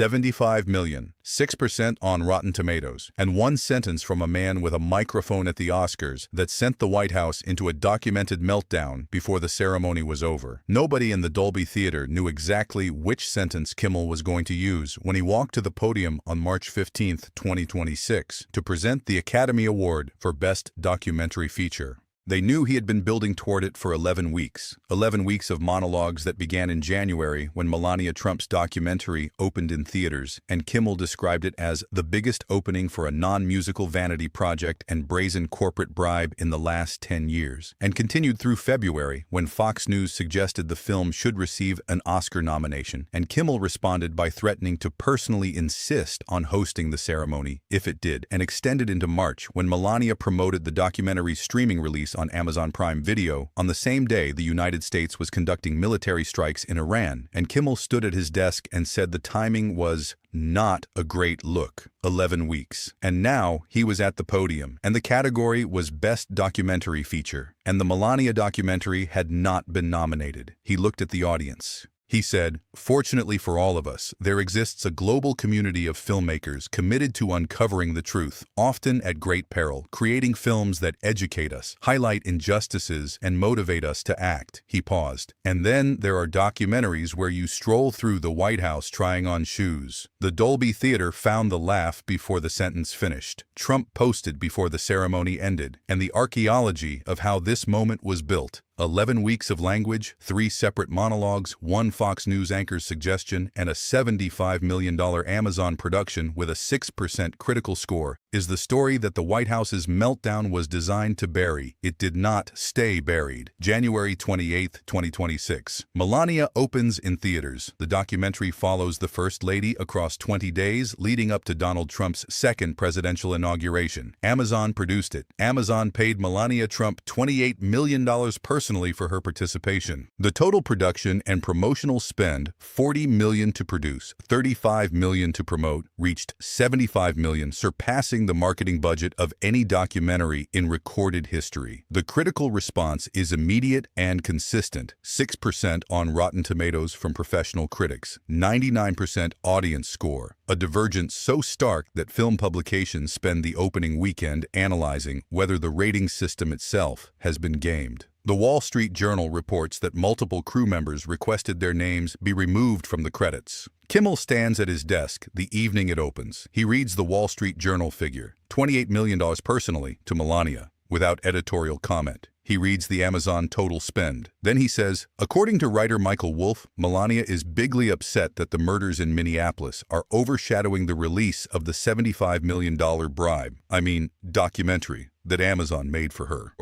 75 million, 6% on Rotten Tomatoes, and one sentence from a man with a microphone at the Oscars that sent the White House into a documented meltdown before the ceremony was over. Nobody in the Dolby Theater knew exactly which sentence Kimmel was going to use when he walked to the podium on March 15, 2026, to present the Academy Award for Best Documentary Feature. They knew he had been building toward it for 11 weeks. 11 weeks of monologues that began in January when Melania Trump's documentary opened in theaters, and Kimmel described it as the biggest opening for a non-musical vanity project and brazen corporate bribe in the last 10 years, and continued through February when Fox News suggested the film should receive an Oscar nomination, and Kimmel responded by threatening to personally insist on hosting the ceremony if it did, and extended into March when Melania promoted the documentary's streaming release on Amazon Prime Video. On the same day, the United States was conducting military strikes in Iran, and Kimmel stood at his desk and said the timing was not a great look. 11 weeks. And now he was at the podium, and the category was Best Documentary Feature, and the Melania documentary had not been nominated. He looked at the audience. He said, "Fortunately for all of us, there exists a global community of filmmakers committed to uncovering the truth, often at great peril, creating films that educate us, highlight injustices, and motivate us to act." He paused. "And then there are documentaries where you stroll through the White House trying on shoes." The Dolby Theater found the laugh before the sentence finished. Trump posted before the ceremony ended, and the archaeology of how this moment was built. 11 weeks of language, 3 separate monologues, 1 Fox News anchor's suggestion, and a $75 million Amazon production with a 6% critical score is the story that the White House's meltdown was designed to bury. It did not stay buried. January 28, 2026. Melania opens in theaters. The documentary follows the First Lady across 20 days leading up to Donald Trump's second presidential inauguration. Amazon produced it. Amazon paid Melania Trump $28 million personally for her participation. The total production and promotional spend, $40 million to produce, $35 million to promote, reached $75 million, surpassing the marketing budget of any documentary in recorded history. The critical response is immediate and consistent. 6% on Rotten Tomatoes from professional critics, 99% audience score, a divergence so stark that film publications spend the opening weekend analyzing whether the rating system itself has been gamed. The Wall Street Journal reports that multiple crew members requested their names be removed from the credits. Kimmel stands at his desk the evening it opens. He reads the Wall Street Journal figure, $28 million personally, to Melania, without editorial comment. He reads the Amazon total spend. Then he says, according to writer Michael Wolff, Melania is bigly upset that the murders in Minneapolis are overshadowing the release of the $75 million documentary that Amazon made for her.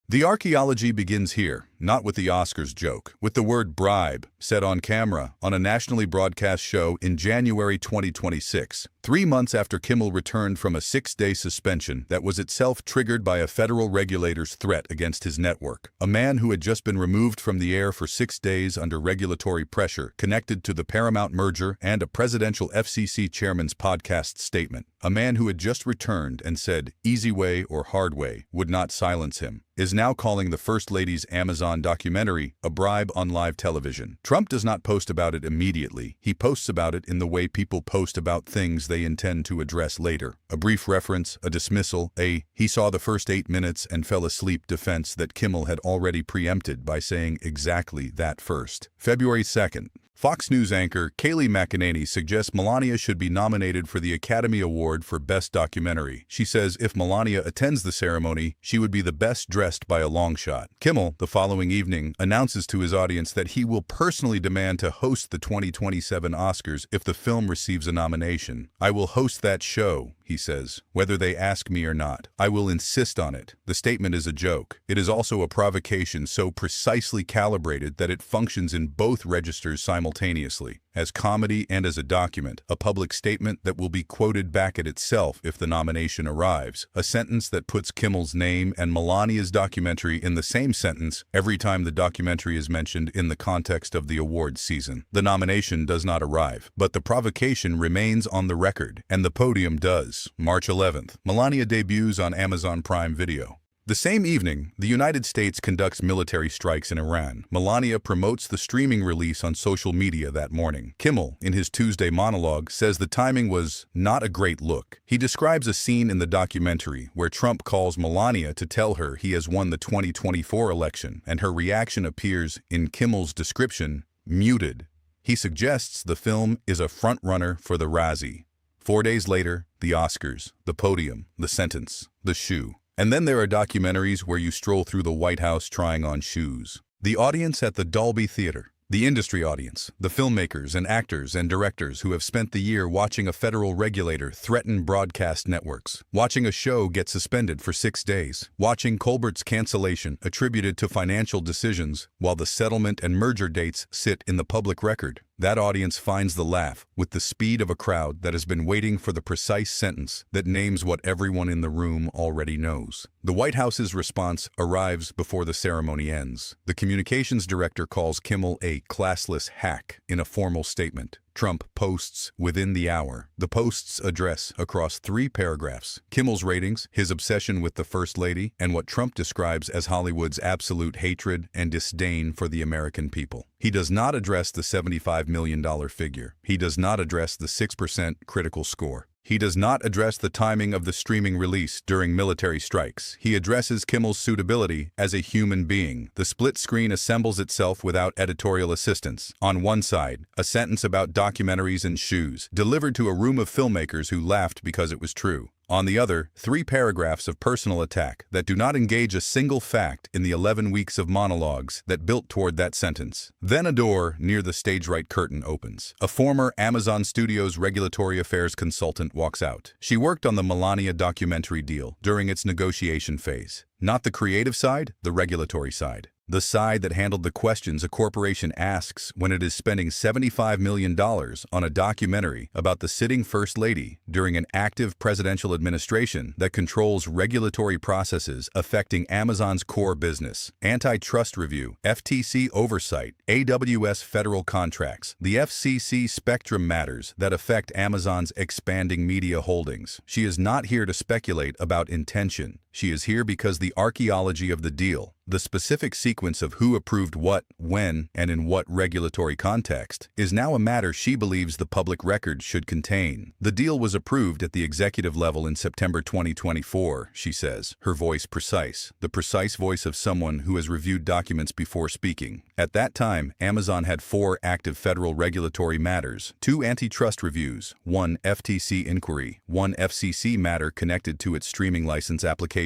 The archaeology begins here, not with the Oscars joke, with the word bribe said on camera on a nationally broadcast show in January 2026, 3 months after Kimmel returned from a 6-day suspension that was itself triggered by a federal regulator's threat against his network. A man who had just been removed from the air for 6 days under regulatory pressure connected to the Paramount merger and a presidential FCC chairman's podcast statement. A man who had just returned and said, easy way or hard way, would not silence him, is now calling the First Lady's Amazon documentary a bribe on live television. Trump does not post about it immediately. He posts about it in the way people post about things they intend to address later. A brief reference, a dismissal, he saw the first 8 minutes and fell asleep defense that Kimmel had already preempted by saying exactly that first. February 2nd. Fox News anchor Kayleigh McEnany suggests Melania should be nominated for the Academy Award for Best Documentary. She says if Melania attends the ceremony, she would be the best dressed by a long shot. Kimmel, the following evening, announces to his audience that he will personally demand to host the 2027 Oscars if the film receives a nomination. I will host that show, he says, whether they ask me or not. I will insist on it. The statement is a joke. It is also a provocation so precisely calibrated that it functions in both registers simultaneously, as comedy and as a document, a public statement that will be quoted back at itself if the nomination arrives, a sentence that puts Kimmel's name and Melania's documentary in the same sentence every time the documentary is mentioned in the context of the awards season. The nomination does not arrive, but the provocation remains on the record, and the podium does. March 11th, Melania debuts on Amazon Prime Video. The same evening, the United States conducts military strikes in Iran. Melania promotes the streaming release on social media that morning. Kimmel, in his Tuesday monologue, says the timing was not a great look. He describes a scene in the documentary where Trump calls Melania to tell her he has won the 2024 election, and her reaction appears in Kimmel's description, muted. He suggests the film is a frontrunner for the Razzie. 4 days later, the Oscars, the podium, the sentence, the shoe. And then there are documentaries where you stroll through the White House trying on shoes. The audience at the Dolby Theater. The industry audience, the filmmakers and actors and directors who have spent the year watching a federal regulator threaten broadcast networks, watching a show get suspended for 6 days, watching Colbert's cancellation attributed to financial decisions while the settlement and merger dates sit in the public record. That audience finds the laugh with the speed of a crowd that has been waiting for the precise sentence that names what everyone in the room already knows. The White House's response arrives before the ceremony ends. The communications director calls Kimmel a classless hack in a formal statement. Trump posts within the hour. The posts address across 3 paragraphs Kimmel's ratings, his obsession with the First Lady, and what Trump describes as Hollywood's absolute hatred and disdain for the American people. He does not address the $75 million figure. He does not address the 6% critical score. He does not address the timing of the streaming release during military strikes. He addresses Kimmel's suitability as a human being. The split screen assembles itself without editorial assistance. On one side, a sentence about documentaries and shoes, delivered to a room of filmmakers who laughed because it was true. On the other, 3 paragraphs of personal attack that do not engage a single fact in the 11 weeks of monologues that built toward that sentence. Then a door near the stage right curtain opens. A former Amazon Studios regulatory affairs consultant walks out. She worked on the Melania documentary deal during its negotiation phase. Not the creative side, the regulatory side. The side that handled the questions a corporation asks when it is spending $75 million on a documentary about the sitting First Lady during an active presidential administration that controls regulatory processes affecting Amazon's core business, antitrust review, FTC oversight, AWS federal contracts, the FCC spectrum matters that affect Amazon's expanding media holdings. She is not here to speculate about intention. She is here because the archaeology of the deal, the specific sequence of who approved what, when, and in what regulatory context, is now a matter she believes the public record should contain. The deal was approved at the executive level in September 2024, she says, her voice precise, the precise voice of someone who has reviewed documents before speaking. At that time, Amazon had 4 active federal regulatory matters, 2 antitrust reviews, 1 FTC inquiry, 1 FCC matter connected to its streaming license application.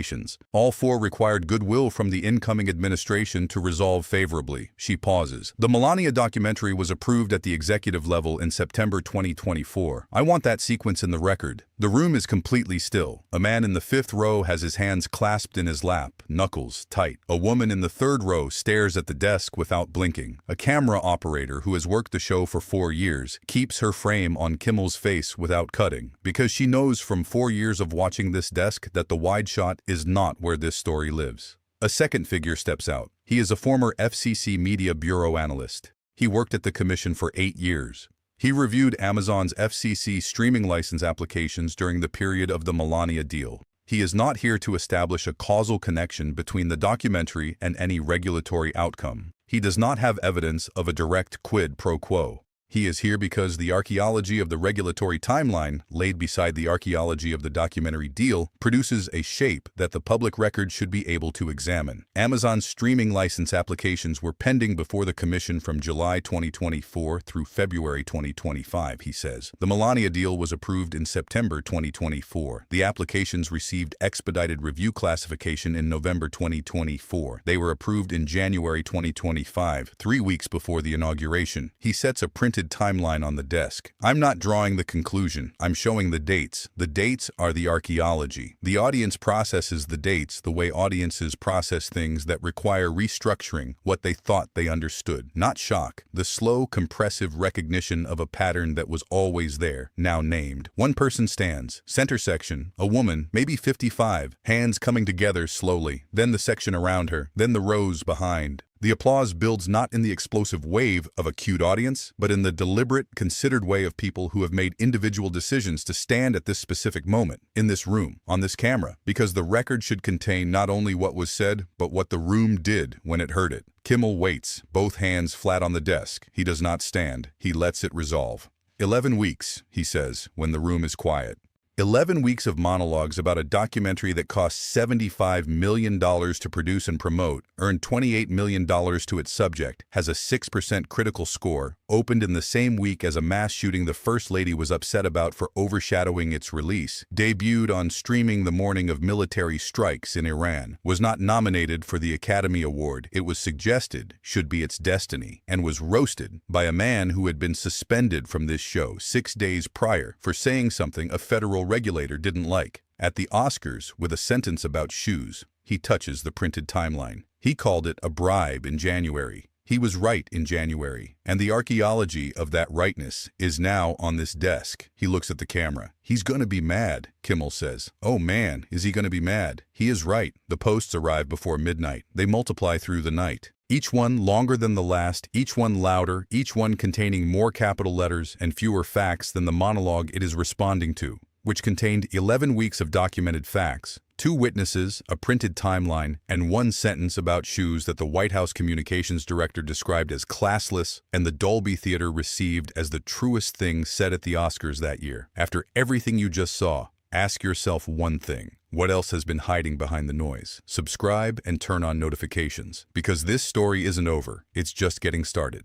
All 4 required goodwill from the incoming administration to resolve favorably. She pauses. The Melania documentary was approved at the executive level in September 2024. I want that sequence in the record. The room is completely still. A man in the 5th row has his hands clasped in his lap, knuckles tight. A woman in the 3rd row stares at the desk without blinking. A camera operator who has worked the show for 4 years keeps her frame on Kimmel's face without cutting, because she knows from 4 years of watching this desk that the wide shot is not where this story lives. A second figure steps out. He is a former FCC Media Bureau analyst. He worked at the commission for 8 years. He reviewed Amazon's FCC streaming license applications during the period of the Melania deal. He is not here to establish a causal connection between the documentary and any regulatory outcome. He does not have evidence of a direct quid pro quo. He is here because the archaeology of the regulatory timeline, laid beside the archaeology of the documentary deal, produces a shape that the public record should be able to examine. Amazon's streaming license applications were pending before the Commission from July 2024 through February 2025, he says. The Melania deal was approved in September 2024. The applications received expedited review classification in November 2024. They were approved in January 2025, 3 weeks before the inauguration. He sets a printed timeline on the desk. I'm not drawing the conclusion. I'm showing the dates. The dates are the archaeology. The audience processes the dates the way audiences process things that require restructuring what they thought they understood. Not shock. The slow, compressive recognition of a pattern that was always there, now named. One person stands. Center section. A woman, maybe 55. Hands coming together slowly. Then the section around her. Then the rows behind. The applause builds not in the explosive wave of a cute audience, but in the deliberate, considered way of people who have made individual decisions to stand at this specific moment, in this room, on this camera, because the record should contain not only what was said, but what the room did when it heard it. Kimmel waits, both hands flat on the desk. He does not stand. He lets it resolve. 11 weeks, he says, when the room is quiet. 11 weeks of monologues about a documentary that cost $75 million to produce and promote, earned $28 million to its subject, has a 6% critical score, opened in the same week as a mass shooting the First Lady was upset about for overshadowing its release, debuted on streaming the morning of military strikes in Iran, was not nominated for the Academy Award it was suggested should be its destiny, and was roasted by a man who had been suspended from this show 6 days prior for saying something a federal regulator didn't like. At the Oscars, with a sentence about shoes, he touches the printed timeline. He called it a bribe in January. He was right in January, and the archaeology of that rightness is now on this desk. He looks at the camera. He's going to be mad, Kimmel says. Oh man, is he going to be mad? He is right. The posts arrive before midnight. They multiply through the night. Each one longer than the last, each one louder, each one containing more capital letters and fewer facts than the monologue it is responding to, which contained 11 weeks of documented facts, 2 witnesses, a printed timeline, and 1 sentence about shoes that the White House communications director described as classless and the Dolby Theater received as the truest thing said at the Oscars that year. After everything you just saw, ask yourself one thing. What else has been hiding behind the noise? Subscribe and turn on notifications, because this story isn't over. It's just getting started.